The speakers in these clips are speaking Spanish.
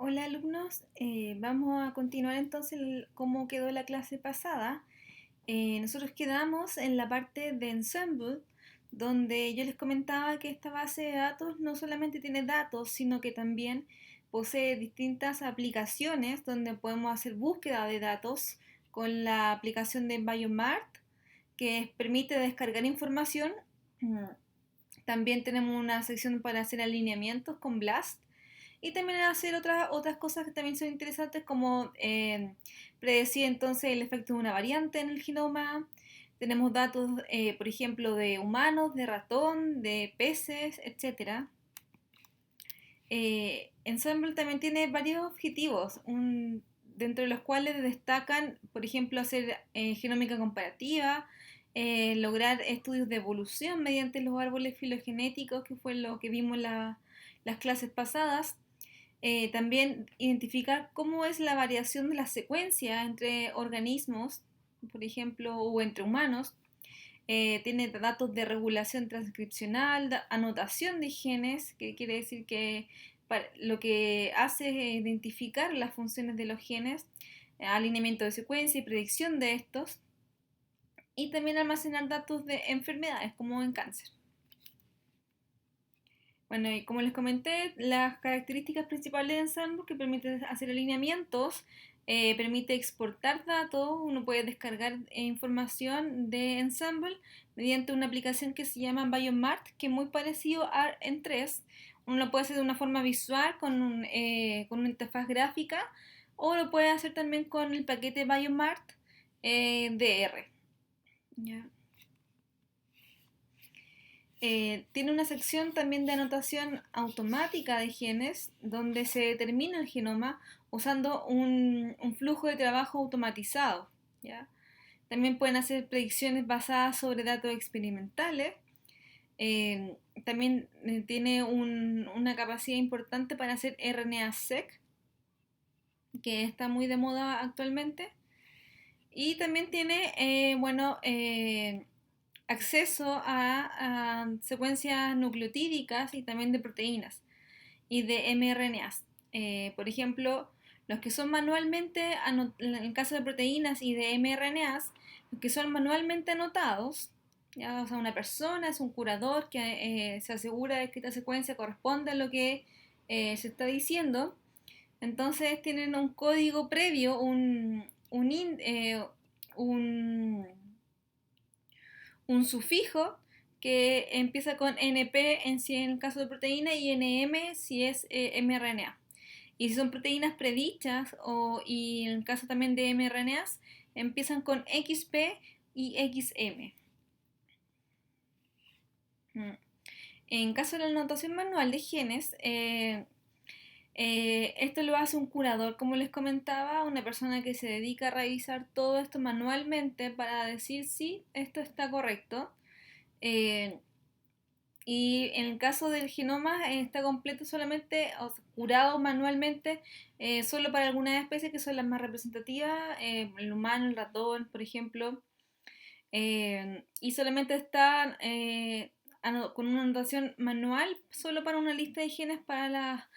Hola alumnos, vamos a continuar entonces cómo quedó la clase pasada. Nosotros quedamos en la parte de Ensemble, donde yo les comentaba que esta base de datos no solamente tiene datos, sino que también posee distintas aplicaciones donde podemos hacer búsqueda de datos con la aplicación de Biomart, que permite descargar información. Mm, También tenemos una sección para hacer alineamientos con BLAST y también hacer otras cosas que también son interesantes como predecir entonces el efecto de una variante en el genoma. Tenemos datos, por ejemplo, de humanos, de ratón, de peces, etcétera. Ensemble también tiene varios objetivos, dentro de los cuales destacan, por ejemplo, hacer genómica comparativa, lograr estudios de evolución mediante los árboles filogenéticos, que fue lo que vimos en las clases pasadas. También identificar cómo es la variación de la secuencia entre organismos, por ejemplo, o entre humanos. Tiene datos de regulación transcripcional, anotación de genes, que quiere decir que lo que hace es identificar las funciones de los genes, alineamiento de secuencia y predicción de estos, y también almacenar datos de enfermedades como en cáncer. Bueno, y como les comenté, las características principales de Ensemble que permite hacer alineamientos, permite exportar datos, uno puede descargar información de Ensemble mediante una aplicación que se llama Biomart, que es muy parecido a N3. Uno lo puede hacer de una forma visual con una interfaz gráfica o lo puede hacer también con el paquete Biomart DR. ¿Ya? Tiene una sección también de anotación automática de genes donde se determina el genoma usando un flujo de trabajo automatizado. ¿Ya? También pueden hacer predicciones basadas sobre datos experimentales. También tiene una capacidad importante para hacer RNA-seq, que está muy de moda actualmente. Y también tiene, acceso a secuencias nucleotídicas y también de proteínas y de mRNAs. Por ejemplo, los que son manualmente, en el caso de proteínas y de mRNAs, los que son manualmente anotados, ya, o sea, una persona es un curador que se asegura de que esta secuencia corresponde a lo que se está diciendo. Entonces tienen un código previo, un un sufijo que empieza con NP en, si en el caso de proteína y NM si es mRNA. Y si son proteínas predichas y en el caso también de mRNAs empiezan con XP y XM. En caso de la anotación manual de genes, esto lo hace un curador, como les comentaba, una persona que se dedica a revisar todo esto manualmente para decir si esto está correcto. Eh, y en el caso del genoma está completo solamente, o sea, curado manualmente, solo para algunas especies que son las más representativas, el humano, el ratón, por ejemplo, y solamente está con una anotación manual solo para una lista de genes para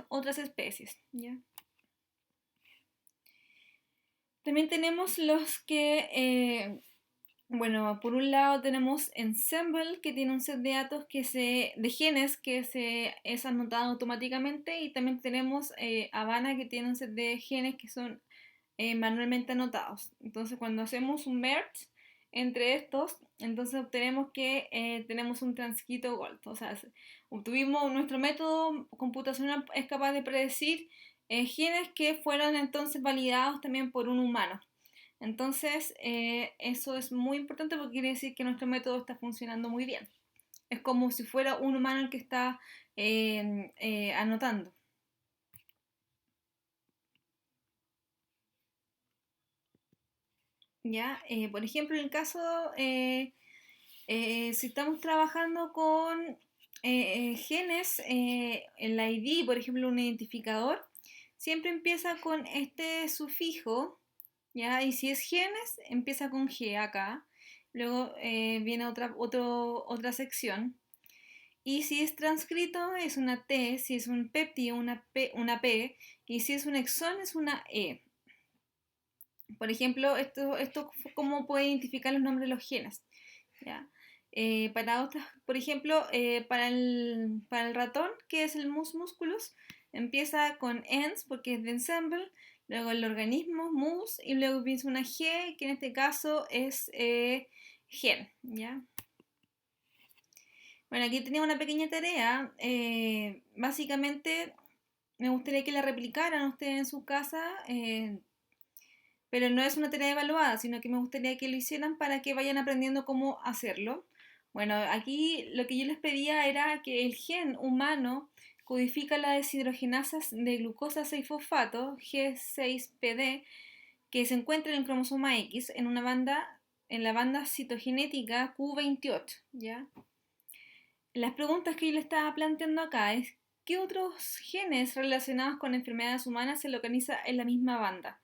otras especies, ¿ya? También tenemos los que bueno, por un lado tenemos Ensemble, que tiene un set de datos de genes que se es anotado automáticamente, y también tenemos Habana, que tiene un set de genes que son manualmente anotados. Entonces, cuando hacemos un merge entre estos, entonces obtenemos que tenemos un transcrito gold. O sea, obtuvimos nuestro método computacional es capaz de predecir genes que fueron entonces validados también por un humano. Entonces, eso es muy importante porque quiere decir que nuestro método está funcionando muy bien. Es como si fuera un humano el que está anotando. ¿Ya? Por ejemplo, en el caso, si estamos trabajando con genes, el ID, por ejemplo, un identificador, siempre empieza con este sufijo, ¿ya? Y si es genes, empieza con G acá. Luego viene otra sección. Y si es transcrito es una T, si es un péptido una P, y si es un exón es una E. Por ejemplo, esto cómo puede identificar los nombres de los genes. ¿Ya? Para otras, por ejemplo, para el ratón, que es el mus musculus, empieza con ens porque es de ensemble, luego el organismo, mus, y luego empieza una G, que en este caso es gen. ¿Ya? Bueno, aquí tenía una pequeña tarea. Básicamente, me gustaría que la replicaran ustedes en su casa, pero no es una tarea evaluada, sino que me gustaría que lo hicieran para que vayan aprendiendo cómo hacerlo. Bueno, aquí lo que yo les pedía era que el gen humano codifica la deshidrogenasa de glucosa 6-fosfato, G6PD, que se encuentra en el cromosoma X en la banda citogenética Q28, ¿ya? Las preguntas que yo le estaba planteando acá es, ¿qué otros genes relacionados con enfermedades humanas se localiza en la misma banda?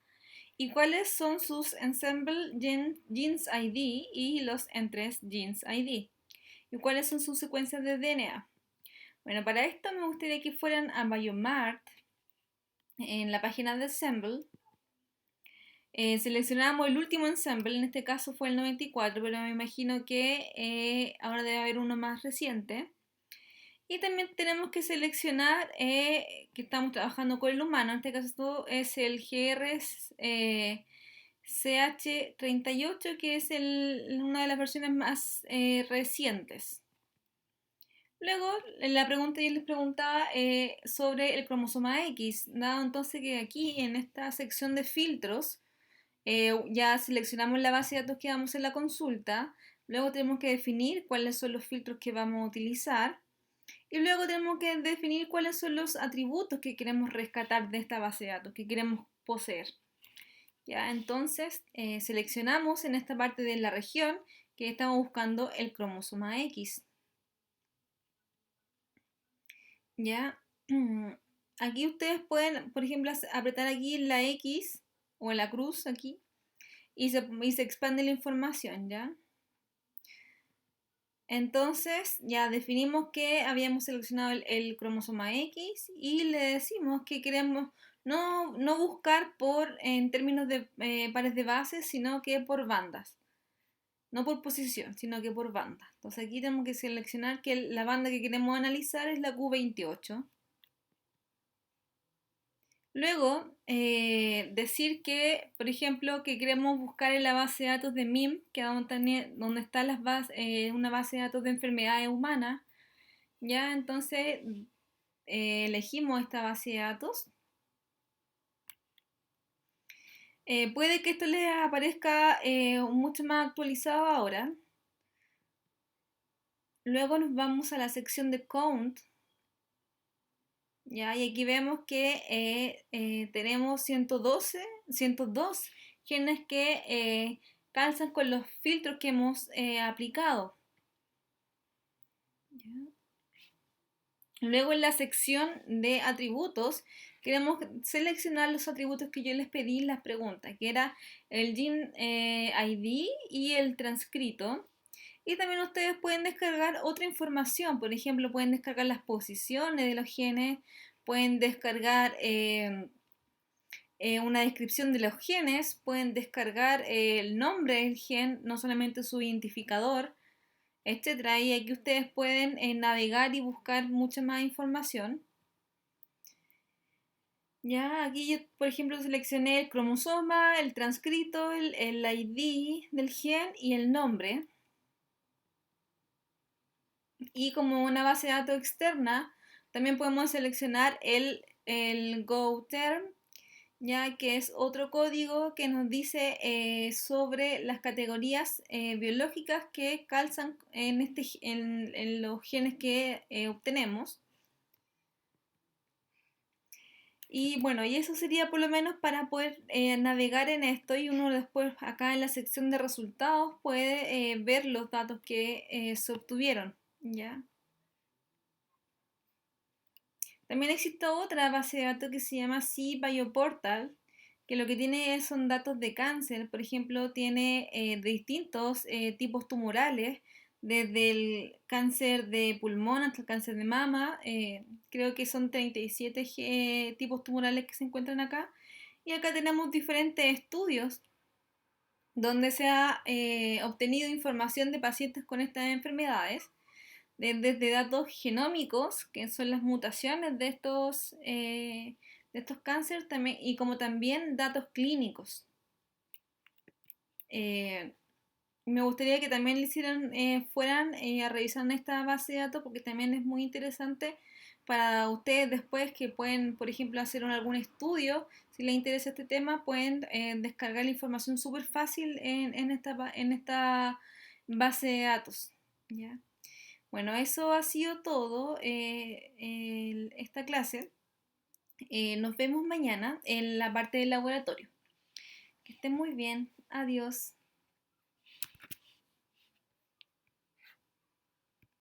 ¿Y cuáles son sus Ensemble Genes ID y los Entres Genes ID? ¿Y cuáles son sus secuencias de DNA? Bueno, para esto me gustaría que fueran a Biomart, en la página de Ensemble. Seleccionamos el último Ensemble, en este caso fue el 94, pero me imagino que ahora debe haber uno más reciente. Y también tenemos que seleccionar que estamos trabajando con el humano, en este caso esto es el GR CH38, que es una de las versiones más recientes. Luego, en la pregunta yo les preguntaba sobre el cromosoma X, dado entonces que aquí en esta sección de filtros ya seleccionamos la base de datos que damos en la consulta, luego tenemos que definir cuáles son los filtros que vamos a utilizar y luego tenemos que definir cuáles son los atributos que queremos rescatar de esta base de datos, que queremos poseer. ¿Ya? Entonces, seleccionamos en esta parte de la región que estamos buscando el cromosoma X. ¿Ya? Aquí ustedes pueden, por ejemplo, apretar aquí la X o la cruz aquí y se expande la información, ¿ya? Entonces, ya definimos que habíamos seleccionado el cromosoma X y le decimos que queremos no buscar en términos de pares de bases, sino que por bandas. No por posición, sino que por banda. Entonces aquí tenemos que seleccionar que la banda que queremos analizar es la Q28. Luego, decir que, por ejemplo, que queremos buscar en la base de datos de MIM, que es donde está una base de datos de enfermedades humanas. Ya, entonces elegimos esta base de datos. Puede que esto les aparezca mucho más actualizado ahora. Luego nos vamos a la sección de Count. ¿Ya? Y aquí vemos que tenemos 102 genes que calzan con los filtros que hemos aplicado. ¿Ya? Luego en la sección de atributos queremos seleccionar los atributos que yo les pedí en las preguntas, que era el Gene ID y el transcrito. Y también ustedes pueden descargar otra información, por ejemplo, pueden descargar las posiciones de los genes, pueden descargar una descripción de los genes, pueden descargar el nombre del gen, no solamente su identificador, etcétera. Y aquí ustedes pueden navegar y buscar mucha más información. Ya, aquí yo, por ejemplo, seleccioné el cromosoma, el transcrito, el ID del gen y el nombre. Y como una base de datos externa, también podemos seleccionar el GoTerm, ya que es otro código que nos dice sobre las categorías biológicas que calzan en los genes que obtenemos. Y bueno, y eso sería por lo menos para poder navegar en esto y uno después acá en la sección de resultados puede ver los datos que se obtuvieron, ¿ya? También existe otra base de datos que se llama C-Bioportal, que lo que tiene son datos de cáncer, por ejemplo, tiene de distintos tipos tumorales, desde el cáncer de pulmón hasta el cáncer de mama. Creo que son 37 tipos tumorales que se encuentran acá. Y acá tenemos diferentes estudios donde se ha obtenido información de pacientes con estas enfermedades, desde datos genómicos, que son las mutaciones de estos cánceres, también, y como también datos clínicos. Eh, Me gustaría que también le hicieran, fueran a revisar esta base de datos porque también es muy interesante para ustedes después que pueden, por ejemplo, hacer algún estudio. Si les interesa este tema, pueden descargar la información súper fácil en esta base de datos. ¿Ya? Bueno, eso ha sido todo esta clase. Nos vemos mañana en la parte del laboratorio. Que estén muy bien. Adiós.